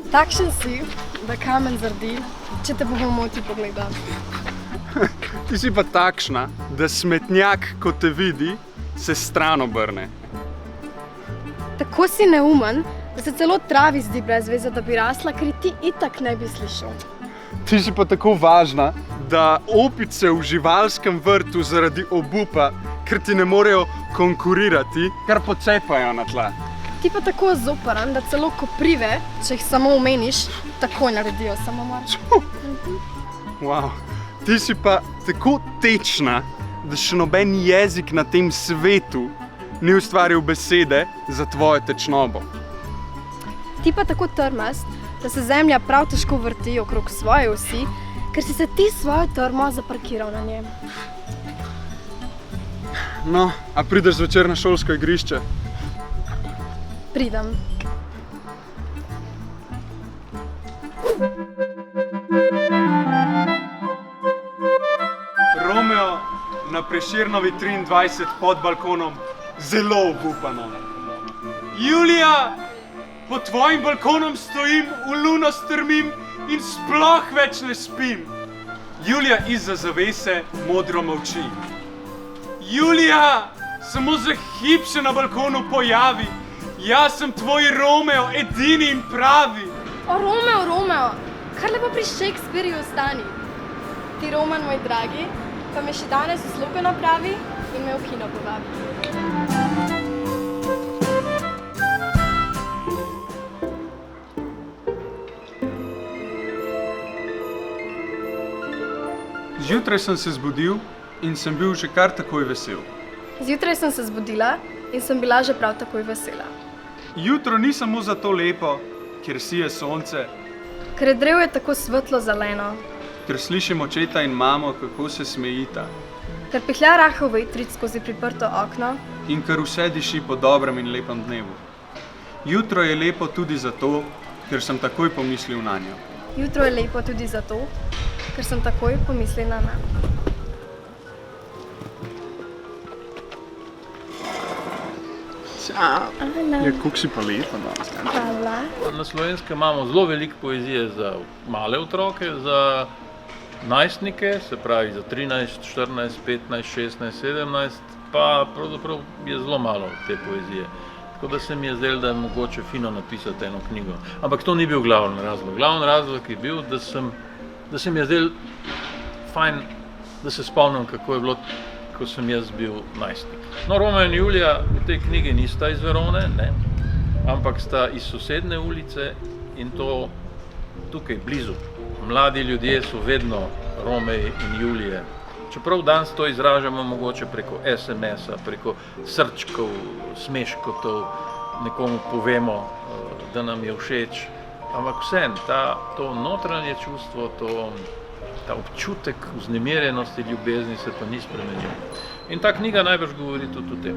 Takšen si, da kamen zardi, če te bomo moti pogledati. Ti si pa takšna, da smetnjak, ko te vidi, se stran obrne. Tako si neumen, da se celo travi zdi brez veze, da bi rasla, ker ti itak ne bi slišal. Ti si pa tako važna, da opice v živalskem vrtu zaradi obupa, ker ti ne morejo konkurirati, kar pocepajo na tla. Ti pa tako zoparan, da celo koprive, če jih samo omeniš, takoj naredijo samomor. Wow. Ti si pa tako tečna, da še noben jezik na tem svetu ni ustvaril besede za tvojo tečnobo. Ti pa tako trmast, da se zemlja prav težko vrti okrog svoje osi, ker si se ti svojo trmo zaparkiral na njem. No, a prideš zvečer na šolsko igrišče? Pridem. Romeo na Prešernovi 23 pod balkonom zelo obupano. Julija, pod tvojim balkonom stojim, v luno strmim in sploh več ne spim. Julija izza zavese modro molči. Julija, samo za hip se na balkonu pojavi. Jaz sem tvoj Romeo, edini in pravi. O, Romeo, Romeo, kar lepo pri Shakespearju ostani. Ti, Roman, moj dragi, pa me še danes v sluge napravi in me v kino povabi. Zjutraj sem se zbudil in sem bil že kar takoj vesel. Zjutraj sem se zbudila in sem bila že prav takoj vesela. Jutro ni samo zato lepo, ker sije sonce, Ker je drevo je tako svetlo zeleno, ker slišim očeta in mamo, kako se smejita, ker pihlja rahel vetric skozi priprto okno, in ker vse diši po dobrem in lepem dnevu. Jutro je lepo tudi zato, ker sem takoj pomislil nanjo. Jutro je lepo tudi zato, ker sem takoj pomislila na njo. Ja, kako si pa lepa danes. Hvala. Na Slovenskem imamo zelo veliko poezije za male otroke, za najstnike, se pravi za 13, 14, 15, 16, 17, pa pravzaprav je zelo malo te poezije. Tako da se mi je zdelo, da je mogoče fino napisati eno knjigo. Ampak to ni bil glavni razlog. Glavni razlog je bil, da se mi je zdelo fajn, da se spomnim, kako je bilo, ko sem jaz bil najstnik. No, Romeo in Julija v tej knjigi nista iz Verone, ne, ampak sta iz sosedne ulice in to tukaj blizu. Mladi ljudje so vedno Romej in Julije. Čeprav danes to izražamo mogoče preko SMS-a, preko srčkov, smeškotov, nekomu povemo, da nam je všeč. Ampak vseeno, to notranje čustvo, ta občutek vznemirjenosti, ljubezni se pa ni spremenil. In ta knjiga najbrž govori tudi o tem.